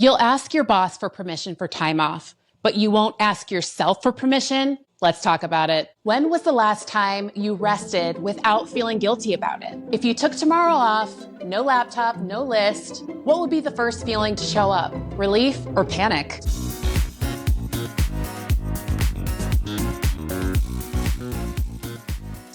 You'll ask your boss for permission for time off, but you won't ask yourself for permission. Let's talk about it. When was the last time you rested without feeling guilty about it? If you took tomorrow off, no laptop, no list, what would be the first feeling to show up? Relief or panic?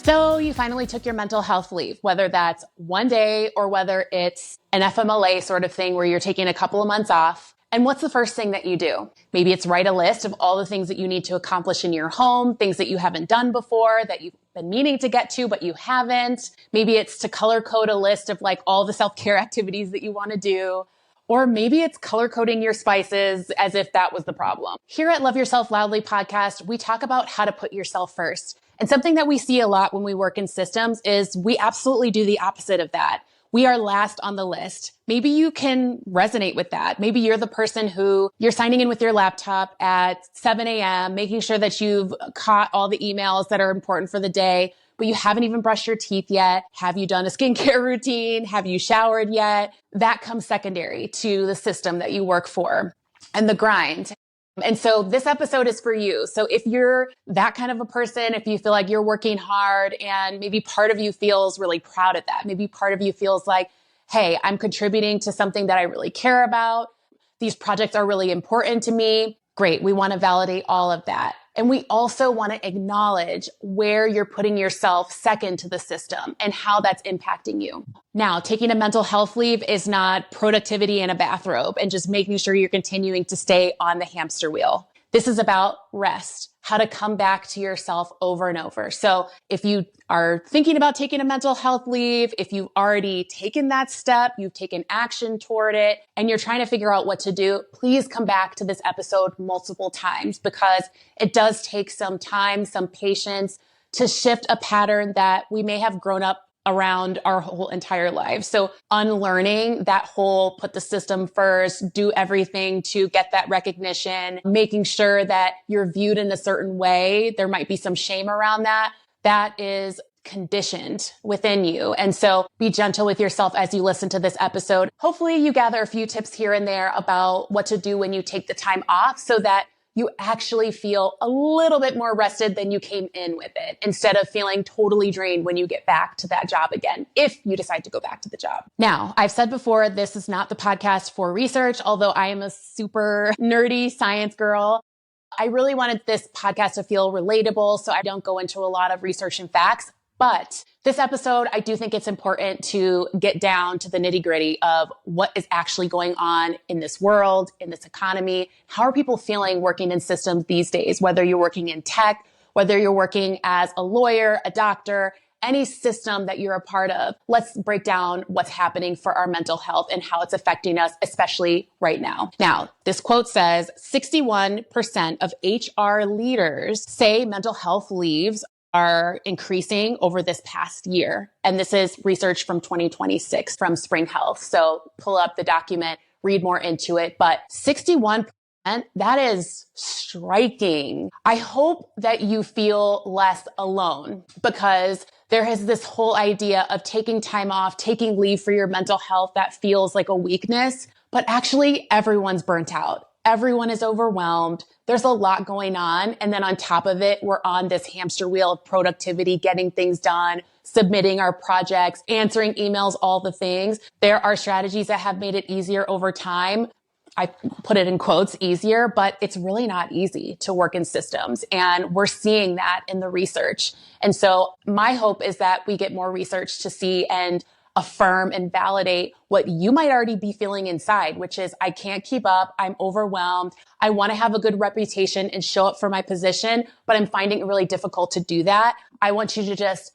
So you finally took your mental health leave, whether that's one day or whether it's an FMLA sort of thing where you're taking a couple of months off. And what's the first thing that you do? Maybe it's write a list of all the things that you need to accomplish in your home, things that you haven't done before, that you've been meaning to get to, but you haven't. Maybe it's to color code a list of like all the self-care activities that you want to do. Or maybe it's color coding your spices as if that was the problem. Here at Love Yourself Loudly podcast, we talk about how to put yourself first. And something that we see a lot when we work in systems is we absolutely do the opposite of that. We are last on the list. Maybe you can resonate with that. Maybe you're the person who you're signing in with your laptop at 7 a.m., making sure that you've caught all the emails that are important for the day, but you haven't even brushed your teeth yet. Have you done a skincare routine? Have you showered yet? That comes secondary to the system that you work for and the grind. And so this episode is for you. So if you're that kind of a person, if you feel like you're working hard and maybe part of you feels really proud of that, maybe part of you feels like, hey, I'm contributing to something that I really care about. These projects are really important to me. Great. We want to validate all of that. And we also want to acknowledge where you're putting yourself second to the system and how that's impacting you. Now, taking a mental health leave is not productivity in a bathrobe and just making sure you're continuing to stay on the hamster wheel. This is about rest, how to come back to yourself over and over. So if you are thinking about taking a mental health leave, if you've already taken that step, you've taken action toward it, and you're trying to figure out what to do, please come back to this episode multiple times because it does take some time, some patience to shift a pattern that we may have grown up around our whole entire lives. So unlearning that whole put the system first, do everything to get that recognition, making sure that you're viewed in a certain way. There might be some shame around that. That is conditioned within you. And so be gentle with yourself as you listen to this episode. Hopefully you gather a few tips here and there about what to do when you take the time off so that you actually feel a little bit more rested than you came in with it, instead of feeling totally drained when you get back to that job again, if you decide to go back to the job. Now, I've said before, this is not the podcast for research, although I am a super nerdy science girl. I really wanted this podcast to feel relatable, so I don't go into a lot of research and facts. But this episode, I do think it's important to get down to the nitty gritty of what is actually going on in this world, in this economy. How are people feeling working in systems these days? Whether you're working in tech, whether you're working as a lawyer, a doctor, any system that you're a part of. Let's break down what's happening for our mental health and how it's affecting us, especially right now. Now, this quote says 61% of HR leaders say mental health leaves are increasing over this past year. And this is research from 2026 from Spring Health. So pull up the document, read more into it. But 61%, that is striking. I hope that you feel less alone because there is this whole idea of taking time off, taking leave for your mental health that feels like a weakness, but actually everyone's burnt out. Everyone is overwhelmed. There's a lot going on. And then on top of it, we're on this hamster wheel of productivity, getting things done, submitting our projects, answering emails, all the things. There are strategies that have made it easier over time. I put it in quotes, easier, but it's really not easy to work in systems. And we're seeing that in the research. And so my hope is that we get more research to see and affirm and validate what you might already be feeling inside, which is, I can't keep up. I'm overwhelmed. I want to have a good reputation and show up for my position, but I'm finding it really difficult to do that. I want you to just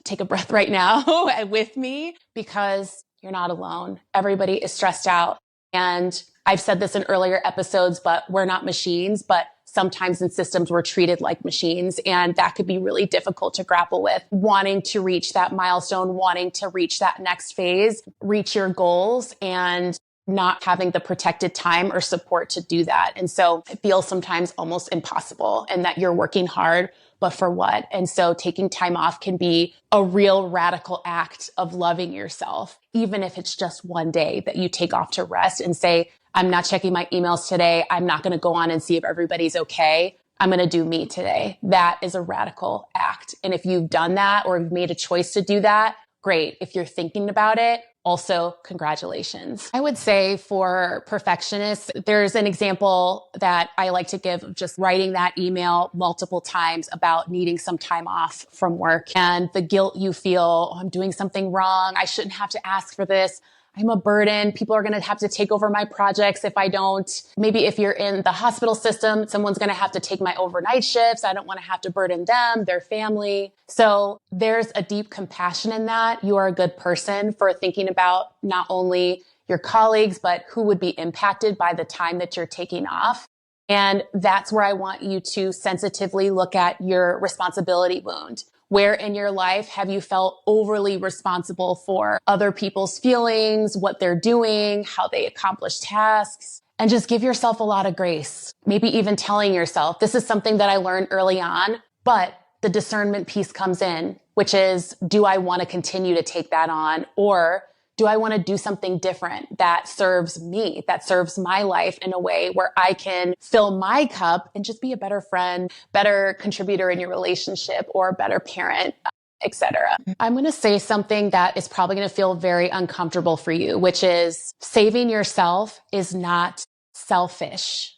take a breath right now with me because you're not alone. Everybody is stressed out. And I've said this in earlier episodes, but we're not machines, but sometimes in systems we're treated like machines. And that could be really difficult to grapple with. Wanting to reach that milestone, wanting to reach that next phase, reach your goals. And not having the protected time or support to do that. And so it feels sometimes almost impossible, and that you're working hard, but for what? And so taking time off can be a real radical act of loving yourself, even if it's just one day that you take off to rest and say, I'm not checking my emails today. I'm not going to go on and see if everybody's okay. I'm going to do me today. That is a radical act. And if you've done that or have made a choice to do that, great. If you're thinking about it, also, congratulations. I would say for perfectionists, there's an example that I like to give of just writing that email multiple times about needing some time off from work and the guilt you feel, oh, I'm doing something wrong. I shouldn't have to ask for this. I'm a burden. People are going to have to take over my projects if I don't. Maybe if you're in the hospital system, someone's going to have to take my overnight shifts. I don't want to have to burden them, their family. So there's a deep compassion in that. You are a good person for thinking about not only your colleagues, but who would be impacted by the time that you're taking off. And that's where I want you to sensitively look at your responsibility wound. Where in your life have you felt overly responsible for other people's feelings, what they're doing, how they accomplish tasks? And just give yourself a lot of grace. Maybe even telling yourself, this is something that I learned early on, but the discernment piece comes in, which is, do I want to continue to take that on? Or do I want to do something different that serves me, that serves my life in a way where I can fill my cup and just be a better friend, better contributor in your relationship, or a better parent, etc. I'm going to say something that is probably going to feel very uncomfortable for you, which is saving yourself is not selfish.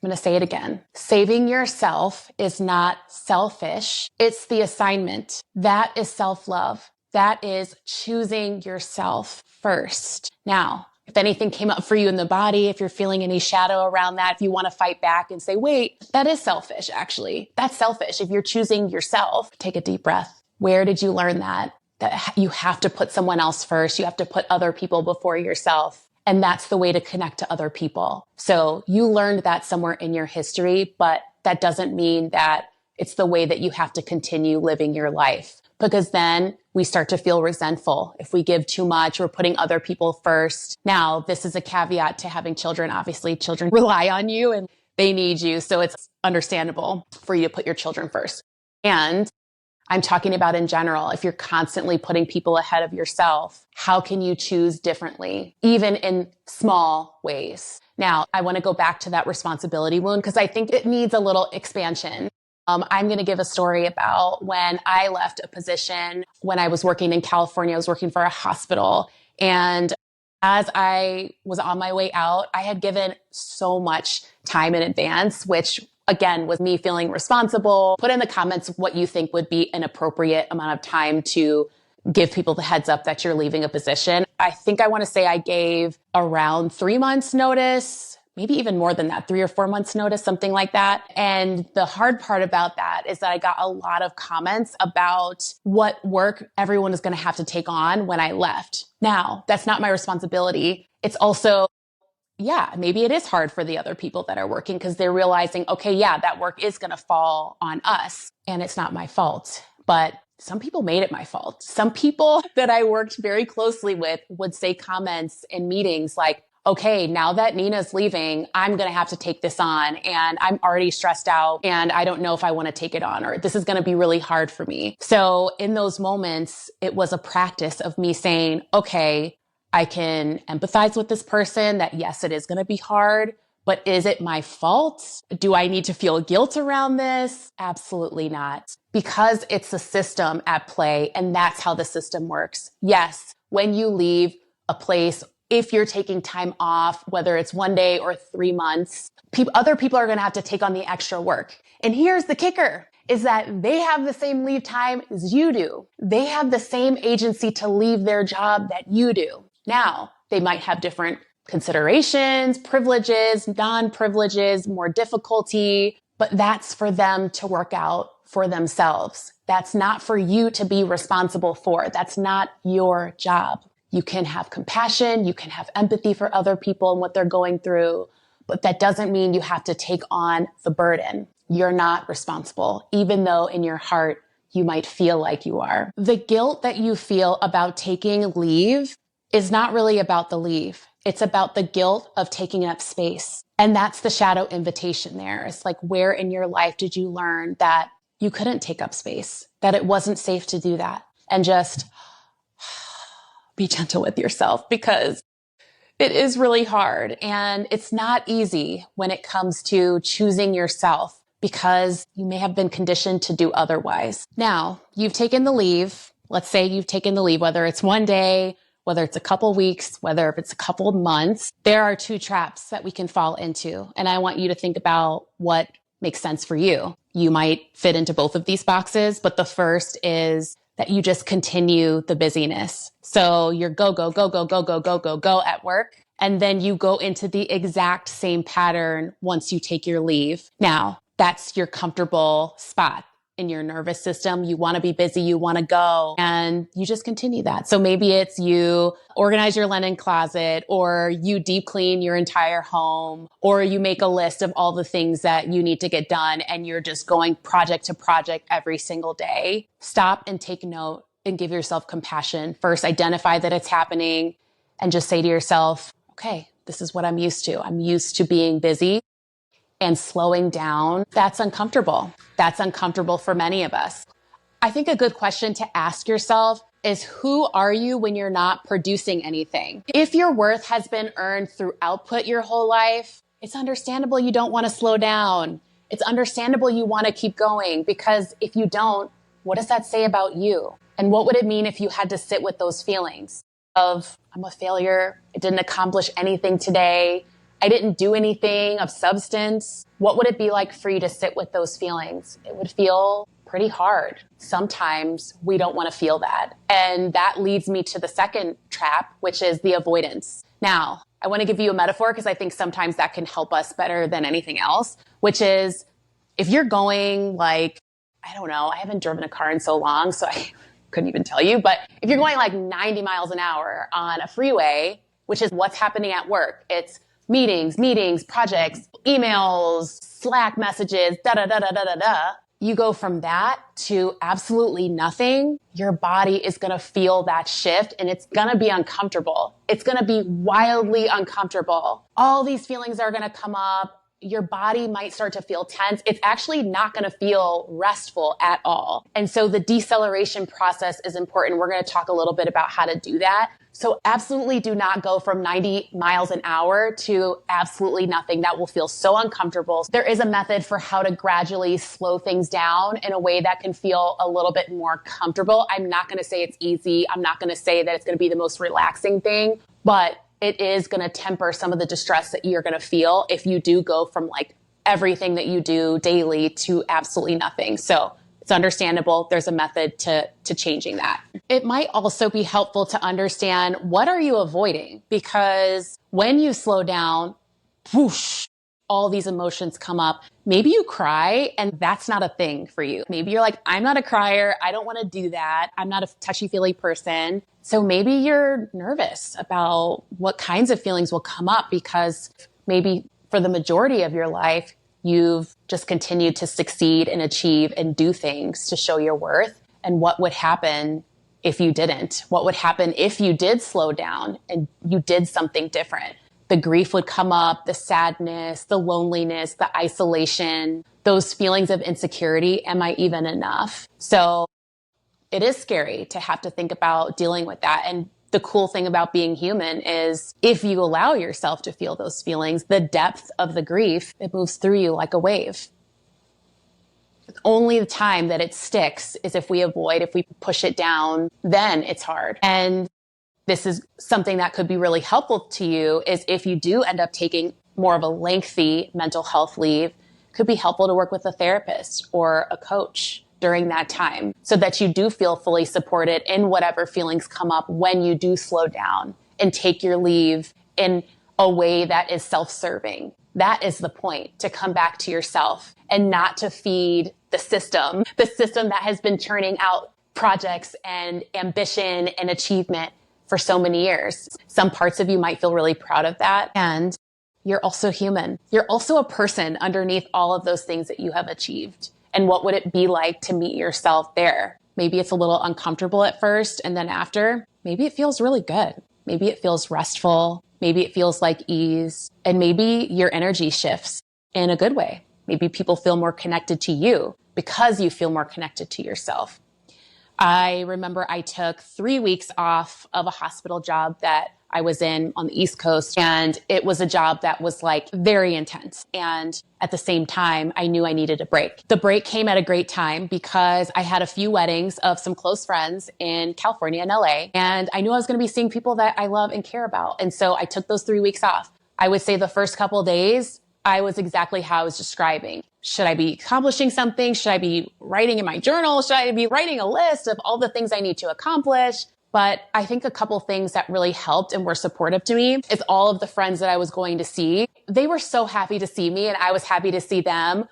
I'm going to say it again. Saving yourself is not selfish. It's the assignment. That is self-love. That is choosing yourself first. Now, if anything came up for you in the body, if you're feeling any shadow around that, if you want to fight back and say, wait, that is selfish, actually. That's selfish. If you're choosing yourself, take a deep breath. Where did you learn that? That you have to put someone else first. You have to put other people before yourself. And that's the way to connect to other people. So you learned that somewhere in your history, but that doesn't mean that it's the way that you have to continue living your life. Because then we start to feel resentful if we give too much. We're putting other people first. Now, this is a caveat to having children. Obviously, children rely on you and they need you. So it's understandable for you to put your children first. And I'm talking about in general, if you're constantly putting people ahead of yourself, how can you choose differently, even in small ways? Now, I want to go back to that responsibility wound because I think it needs a little expansion. I'm going to give a story about when I left a position when I was working in California. I was working for a hospital. And as I was on my way out, I had given so much time in advance, which again was me feeling responsible. Put in the comments what you think would be an appropriate amount of time to give people the heads up that you're leaving a position. I think I want to say I gave around 3 months notice. Maybe even more than that, 3 or 4 months notice, something like that. And the hard part about that is that I got a lot of comments about what work everyone is going to have to take on when I left. Now, that's not my responsibility. It's also, yeah, maybe it is hard for the other people that are working because they're realizing, okay, yeah, that work is going to fall on us and it's not my fault. But some people made it my fault. Some people that I worked very closely with would say comments in meetings like, okay, now that Nina's leaving, I'm going to have to take this on and I'm already stressed out and I don't know if I want to take it on or this is going to be really hard for me. So in those moments, it was a practice of me saying, okay, I can empathize with this person that yes, it is going to be hard, but is it my fault? Do I need to feel guilt around this? Absolutely not. Because it's a system at play and that's how the system works. Yes, when you leave a place, if you're taking time off, whether it's 1 day or 3 months, other people are going to have to take on the extra work. And here's the kicker, is that they have the same leave time as you do. They have the same agency to leave their job that you do. Now, they might have different considerations, privileges, non-privileges, more difficulty, but that's for them to work out for themselves. That's not for you to be responsible for. That's not your job. You can have compassion, you can have empathy for other people and what they're going through, but that doesn't mean you have to take on the burden. You're not responsible, even though in your heart, you might feel like you are. The guilt that you feel about taking leave is not really about the leave. It's about the guilt of taking up space. And that's the shadow invitation there. It's like, where in your life did you learn that you couldn't take up space, that it wasn't safe to do that? And just be gentle with yourself, because it is really hard and it's not easy when it comes to choosing yourself, because you may have been conditioned to do otherwise. Now, you've taken the leave. Let's say you've taken the leave, whether it's one day, whether it's a couple weeks, whether it's a couple of months. There are two traps that we can fall into. And I want you to think about what makes sense for you. You might fit into both of these boxes, but the first is that you just continue the busyness. So you're go at work. And then you go into the exact same pattern once you take your leave. Now, that's your comfortable spot in your nervous system. You want to be busy, you want to go, and you just continue that. So maybe it's you organize your linen closet, or you deep clean your entire home, or you make a list of all the things that you need to get done, and you're just going project to project every single day. Stop and take note and give yourself compassion. First, identify that it's happening and just say to yourself, okay, this is what I'm used to. I'm used to being busy. And slowing down, that's uncomfortable. That's uncomfortable for many of us. I think a good question to ask yourself is, who are you when you're not producing anything? If your worth has been earned through output your whole life, it's understandable you don't want to slow down. It's understandable you want to keep going, because if you don't, what does that say about you? And what would it mean if you had to sit with those feelings of, I'm a failure, I didn't accomplish anything today, I didn't do anything of substance? What would it be like for you to sit with those feelings? It would feel pretty hard. Sometimes we don't want to feel that. And that leads me to the second trap, which is the avoidance. Now, I want to give you a metaphor because I think sometimes that can help us better than anything else, which is if you're going like, I don't know, I haven't driven a car in so long, so I couldn't even tell you, but if you're going like 90 miles an hour on a freeway, which is what's happening at work, it's meetings, projects, emails, Slack messages, you go from that to absolutely nothing, your body is going to feel that shift and it's going to be uncomfortable. It's going to be wildly uncomfortable. All these feelings are going to come up. Your body might start to feel tense. It's actually not going to feel restful at all. And so the deceleration process is important. We're going to talk a little bit about how to do that. So absolutely do not go from 90 miles an hour to absolutely nothing. That will feel so uncomfortable. There is a method for how to gradually slow things down in a way that can feel a little bit more comfortable. I'm not going to say it's easy. I'm not going to say that it's going to be the most relaxing thing, but it is going to temper some of the distress that you're going to feel if you do go from like everything that you do daily to absolutely nothing. So it's understandable. There's a method to changing that. It might also be helpful to understand, what are you avoiding? Because when you slow down, whoosh, all these emotions come up. Maybe you cry and that's not a thing for you. Maybe you're like, I'm not a crier. I don't want to do that. I'm not a touchy-feely person. So maybe you're nervous about what kinds of feelings will come up, because maybe for the majority of your life, you've just continued to succeed and achieve and do things to show your worth. And what would happen if you didn't? What would happen if you did slow down and you did something different? The grief would come up, the sadness, the loneliness, the isolation, those feelings of insecurity. Am I even enough? So it is scary to have to think about dealing with that. And the cool thing about being human is if you allow yourself to feel those feelings, the depth of the grief, it moves through you like a wave. Only the time that it sticks is if we avoid, if we push it down, then it's hard. And this is something that could be really helpful to you, is if you do end up taking more of a lengthy mental health leave, it could be helpful to work with a therapist or a coach during that time so that you do feel fully supported in whatever feelings come up when you do slow down and take your leave in a way that is self-serving. That is the point, to come back to yourself and not to feed the system that has been churning out projects and ambition and achievement for so many years. Some parts of you might feel really proud of that. And you're also human. You're also a person underneath all of those things that you have achieved. And what would it be like to meet yourself there? Maybe it's a little uncomfortable at first, and then after, maybe it feels really good. Maybe it feels restful. Maybe it feels like ease, and maybe your energy shifts in a good way. Maybe people feel more connected to you because you feel more connected to yourself. I remember I took 3 weeks off of a hospital job that I was in on the East Coast. And it was a job that was like very intense. And at the same time, I knew I needed a break. The break came at a great time because I had a few weddings of some close friends in California and LA. And I knew I was going to be seeing people that I love and care about. And so I took those 3 weeks off. I would say the first couple of days, I was exactly how I was describing. Should I be accomplishing something? Should I be writing in my journal? Should I be writing a list of all the things I need to accomplish? But I think a couple things that really helped and were supportive to me is all of the friends that I was going to see. They were so happy to see me and I was happy to see them.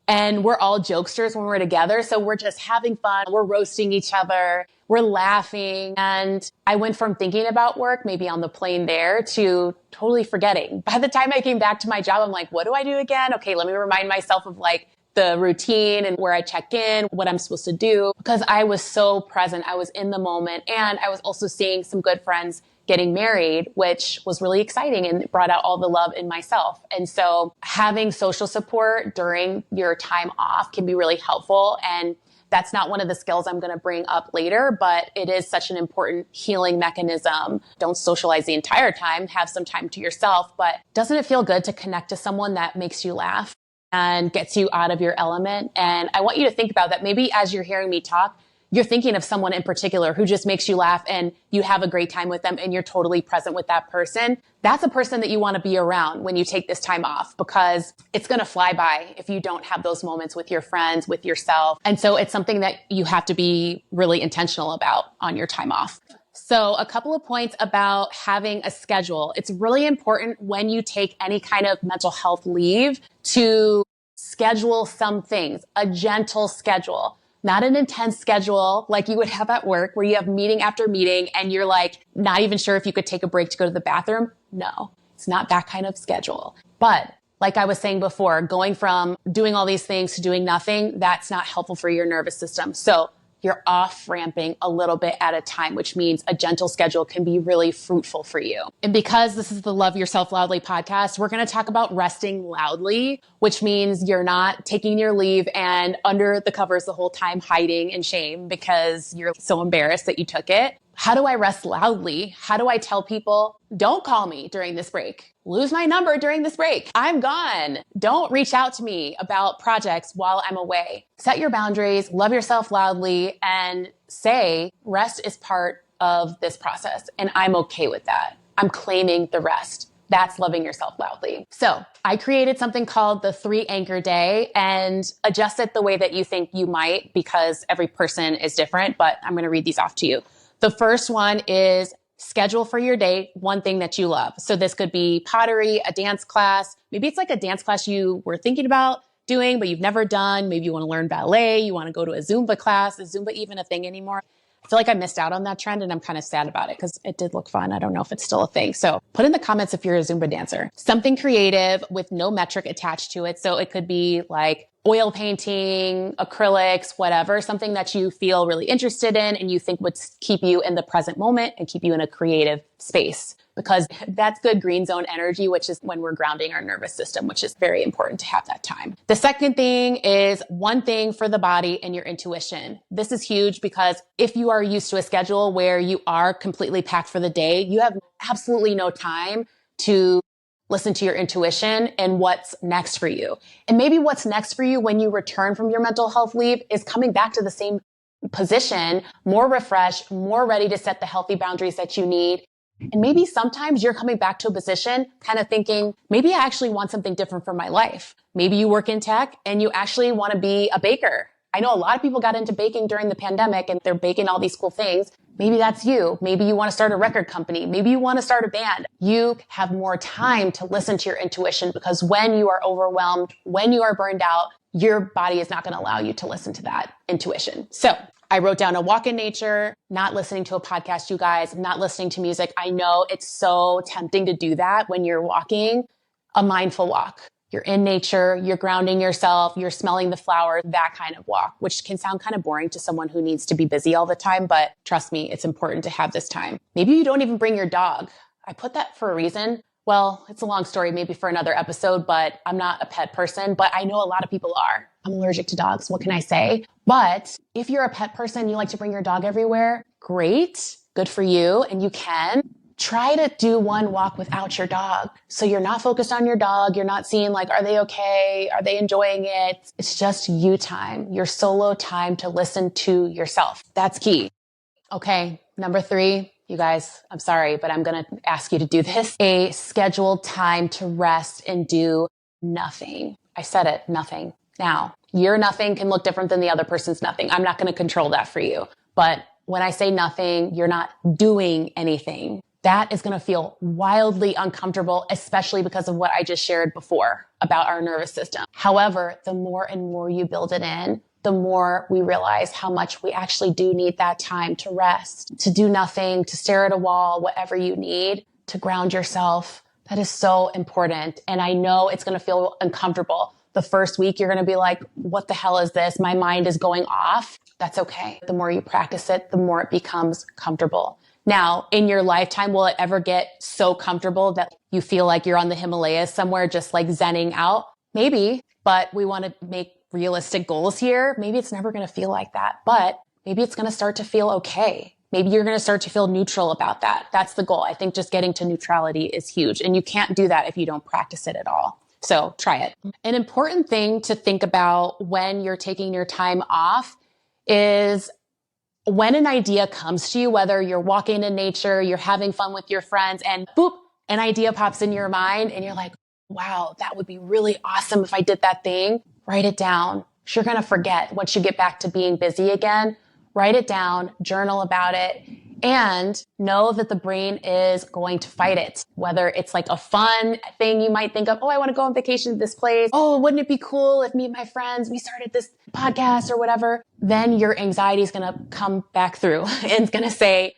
And we're all jokesters when we're together. So we're just having fun. We're roasting each other. We're laughing. And I went from thinking about work, maybe on the plane there, to totally forgetting. By the time I came back to my job, I'm like, what do I do again? Okay, let me remind myself of like the routine and where I check in, what I'm supposed to do, because I was so present. I was in the moment. And I was also seeing some good friends getting married, which was really exciting and brought out all the love in myself. And so having social support during your time off can be really helpful. And that's not one of the skills I'm going to bring up later, but it is such an important healing mechanism. Don't socialize the entire time, have some time to yourself, but doesn't it feel good to connect to someone that makes you laugh and gets you out of your element? And I want you to think about that. Maybe as you're hearing me talk, you're thinking of someone in particular who just makes you laugh and you have a great time with them and you're totally present with that person. That's a person that you want to be around when you take this time off, because it's going to fly by if you don't have those moments with your friends, with yourself. And so it's something that you have to be really intentional about on your time off. So a couple of points about having a schedule. It's really important when you take any kind of mental health leave to schedule some things, a gentle schedule. Not an intense schedule like you would have at work where you have meeting after meeting and you're like not even sure if you could take a break to go to the bathroom. No, it's not that kind of schedule. But like I was saying before, going from doing all these things to doing nothing, that's not helpful for your nervous system. So you're off ramping a little bit at a time, which means a gentle schedule can be really fruitful for you. And because this is the Love Yourself Loudly podcast, we're going to talk about resting loudly, which means you're not taking your leave and under the covers the whole time hiding in shame because you're so embarrassed that you took it. How do I rest loudly? How do I tell people, don't call me during this break? Lose my number during this break. I'm gone. Don't reach out to me about projects while I'm away. Set your boundaries, love yourself loudly, and say rest is part of this process. And I'm okay with that. I'm claiming the rest. That's loving yourself loudly. So I created something called the 3 anchor day and adjust it the way that you think you might because every person is different, but I'm going to read these off to you. The first one is schedule for your day one thing that you love. So this could be pottery, a dance class. Maybe it's like a dance class you were thinking about doing, but you've never done. Maybe you want to learn ballet. You want to go to a Zumba class. Is Zumba even a thing anymore? I feel like I missed out on that trend and I'm kind of sad about it because it did look fun. I don't know if it's still a thing. So put in the comments if you're a Zumba dancer. Something creative with no metric attached to it. So it could be like oil painting, acrylics, whatever, something that you feel really interested in and you think would keep you in the present moment and keep you in a creative space. Because that's good green zone energy, which is when we're grounding our nervous system, which is very important to have that time. The second thing is one thing for the body and your intuition. This is huge because if you are used to a schedule where you are completely packed for the day, you have absolutely no time to listen to your intuition and what's next for you. And maybe what's next for you when you return from your mental health leave is coming back to the same position, more refreshed, more ready to set the healthy boundaries that you need. And maybe sometimes you're coming back to a position kind of thinking, maybe I actually want something different for my life. Maybe you work in tech and you actually want to be a baker. I know a lot of people got into baking during the pandemic and they're baking all these cool things. Maybe that's you. Maybe you want to start a record company. Maybe you want to start a band. You have more time to listen to your intuition because when you are overwhelmed, when you are burned out, your body is not going to allow you to listen to that intuition. So I wrote down a walk in nature, not listening to a podcast, you guys, not listening to music. I know it's so tempting to do that when you're walking. A mindful walk. You're in nature, you're grounding yourself, you're smelling the flowers, that kind of walk, which can sound kind of boring to someone who needs to be busy all the time. But trust me, it's important to have this time. Maybe you don't even bring your dog. I put that for a reason. Well, it's a long story, maybe for another episode, but I'm not a pet person, but I know a lot of people are. I'm allergic to dogs. What can I say? But if you're a pet person, you like to bring your dog everywhere, great, good for you. And you can try to do one walk without your dog. So you're not focused on your dog. You're not seeing like, are they okay? Are they enjoying it? It's just you time, your solo time to listen to yourself. That's key. Okay. Number 3, you guys, I'm sorry, but I'm going to ask you to do this. A scheduled time to rest and do nothing. I said it, nothing. Now, your nothing can look different than the other person's nothing. I'm not going to control that for you. But when I say nothing, you're not doing anything. That is going to feel wildly uncomfortable, especially because of what I just shared before about our nervous system. However, the more and more you build it in, the more we realize how much we actually do need that time to rest, to do nothing, to stare at a wall, whatever you need to ground yourself. That is so important. And I know it's going to feel uncomfortable. The first week, you're going to be like, what the hell is this? My mind is going off. That's okay. The more you practice it, the more it becomes comfortable. Now, in your lifetime, will it ever get so comfortable that you feel like you're on the Himalayas somewhere just like zenning out? Maybe, but we want to make realistic goals here. Maybe it's never going to feel like that, but maybe it's going to start to feel okay. Maybe you're going to start to feel neutral about that. That's the goal. I think just getting to neutrality is huge. And you can't do that if you don't practice it at all. So try it. An important thing to think about when you're taking your time off is when an idea comes to you, whether you're walking in nature, you're having fun with your friends, and boop, an idea pops in your mind and you're like, wow, that would be really awesome if I did that thing. Write it down. You're going to forget once you get back to being busy again. Write it down, journal about it, and know that the brain is going to fight it. Whether it's like a fun thing you might think of, oh, I want to go on vacation to this place. Oh, wouldn't it be cool if me and my friends, we started this podcast or whatever? Then your anxiety is going to come back through and it's going to say,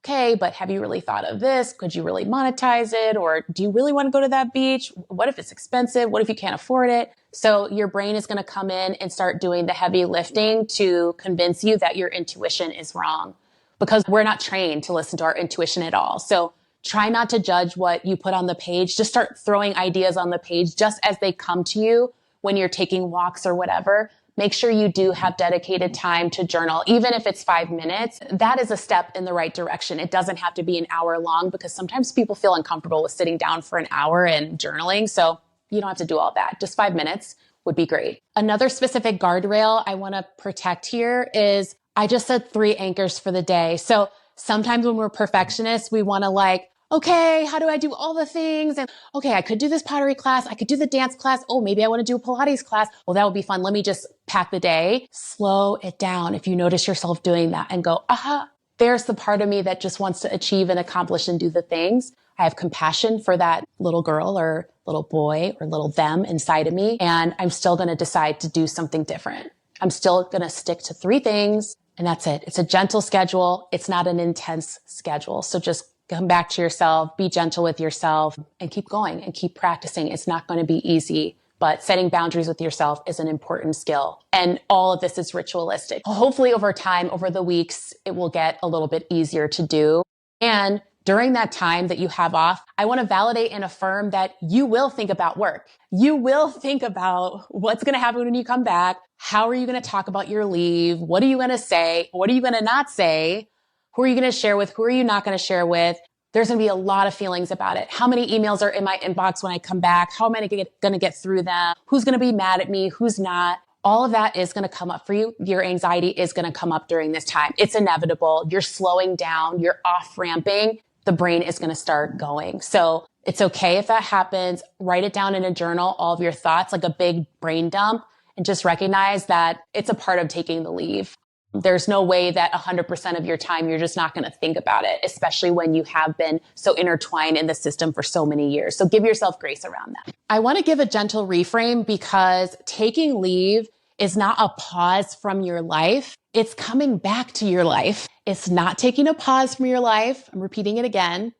okay, but have you really thought of this? Could you really monetize it? Or do you really want to go to that beach? What if it's expensive? What if you can't afford it? So your brain is going to come in and start doing the heavy lifting to convince you that your intuition is wrong, because we're not trained to listen to our intuition at all. So try not to judge what you put on the page. Just start throwing ideas on the page just as they come to you when you're taking walks or whatever. Make sure you do have dedicated time to journal, even if it's 5 minutes. That is a step in the right direction. It doesn't have to be an hour long, because sometimes people feel uncomfortable with sitting down for an hour and journaling. So you don't have to do all that. Just 5 minutes would be great. Another specific guardrail I want to protect here is, I just said 3 anchors for the day. So sometimes when we're perfectionists, we want to like, okay, how do I do all the things? And okay, I could do this pottery class. I could do the dance class. Oh, maybe I want to do a Pilates class. Well, that would be fun. Let me just pack the day. Slow it down. If you notice yourself doing that and go, aha, there's the part of me that just wants to achieve and accomplish and do the things. I have compassion for that little girl or little boy or little them inside of me. And I'm still going to decide to do something different. I'm still going to stick to 3 things. And that's it. It's a gentle schedule. It's not an intense schedule. So just come back to yourself, be gentle with yourself, and keep going and keep practicing. It's not going to be easy, but setting boundaries with yourself is an important skill. And all of this is ritualistic. Hopefully over time, over the weeks, it will get a little bit easier to do. And during that time that you have off, I want to validate and affirm that you will think about work. You will think about what's going to happen when you come back. How are you going to talk about your leave? What are you going to say? What are you going to not say? Who are you going to share with? Who are you not going to share with? There's going to be a lot of feelings about it. How many emails are in my inbox when I come back? How am I going to get through them? Who's going to be mad at me? Who's not? All of that is going to come up for you. Your anxiety is going to come up during this time. It's inevitable. You're slowing down. You're off ramping. The brain is going to start going. So it's okay if that happens. Write it down in a journal, all of your thoughts, like a big brain dump, and just recognize that it's a part of taking the leave. There's no way that 100% of your time, you're just not going to think about it, especially when you have been so intertwined in the system for so many years. So give yourself grace around that. I want to give a gentle reframe, because taking leave is not a pause from your life. It's coming back to your life. It's not taking a pause from your life. I'm repeating it again.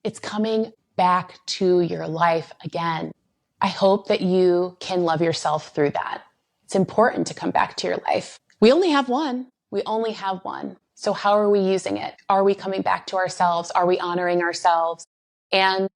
It's coming back to your life again. I hope that you can love yourself through that. It's important to come back to your life. We only have one. We only have one. So how are we using it? Are we coming back to ourselves? Are we honoring ourselves? and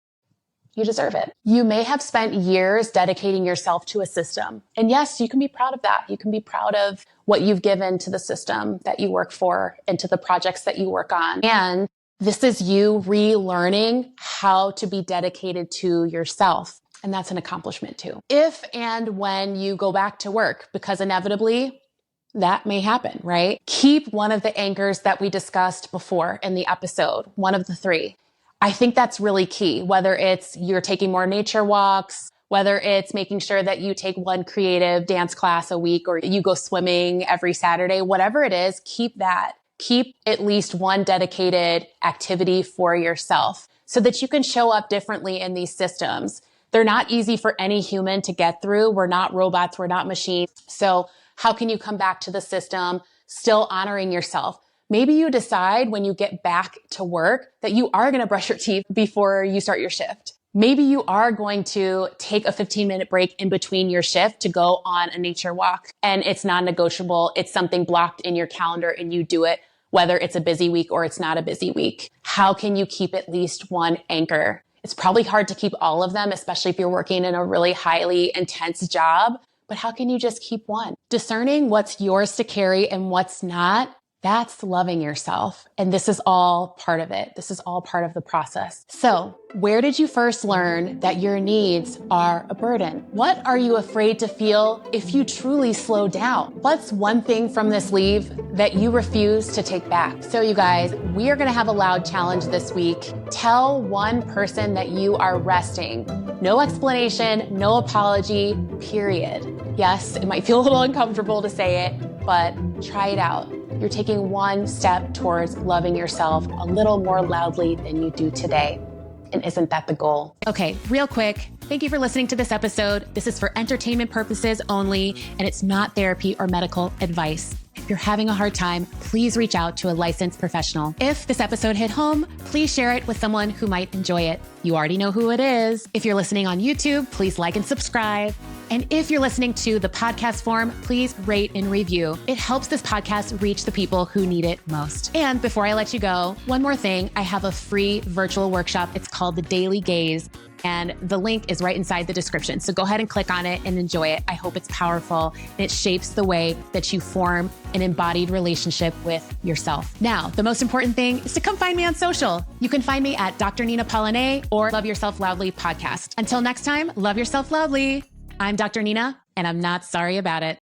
you deserve it. You may have spent years dedicating yourself to a system. And yes, you can be proud of that. You can be proud of what you've given to the system that you work for and to the projects that you work on. And this is you relearning how to be dedicated to yourself. And that's an accomplishment too. If and when you go back to work, because inevitably that may happen, right? Keep one of the anchors that we discussed before in the episode, one of the three. I think that's really key, whether it's you're taking more nature walks, whether it's making sure that you take one creative dance class a week or you go swimming every Saturday, whatever it is, keep that. Keep at least one dedicated activity for yourself so that you can show up differently in these systems. They're not easy for any human to get through. We're not robots. We're not machines. So how can you come back to the system still honoring yourself? Maybe you decide when you get back to work that you are going to brush your teeth before you start your shift. Maybe you are going to take a 15-minute break in between your shift to go on a nature walk, and it's non-negotiable. It's something blocked in your calendar and you do it, whether it's a busy week or it's not a busy week. How can you keep at least one anchor? It's probably hard to keep all of them, especially if you're working in a really highly intense job, but how can you just keep one? Discerning what's yours to carry and what's not, that's loving yourself. And this is all part of it. This is all part of the process. So where did you first learn that your needs are a burden? What are you afraid to feel if you truly slow down? What's one thing from this leave that you refuse to take back? So you guys, we are going to have a loud challenge this week. Tell one person that you are resting. No explanation, no apology, period. Yes, it might feel a little uncomfortable to say it, but try it out. You're taking one step towards loving yourself a little more loudly than you do today. And isn't that the goal? Okay, real quick. Thank you for listening to this episode. This is for entertainment purposes only, and it's not therapy or medical advice. If you're having a hard time, please reach out to a licensed professional. If this episode hit home, please share it with someone who might enjoy it. You already know who it is. If you're listening on YouTube, please like and subscribe. And if you're listening to the podcast form, please rate and review. It helps this podcast reach the people who need it most. And before I let you go, one more thing. I have a free virtual workshop. It's called The Daily Gaze. And the link is right inside the description. So go ahead and click on it and enjoy it. I hope it's powerful and it shapes the way that you form an embodied relationship with yourself. Now, the most important thing is to come find me on social. You can find me at Dr. Nina Polyné or Love Yourself Loudly podcast. Until next time, love yourself loudly. I'm Dr. Nina, and I'm not sorry about it.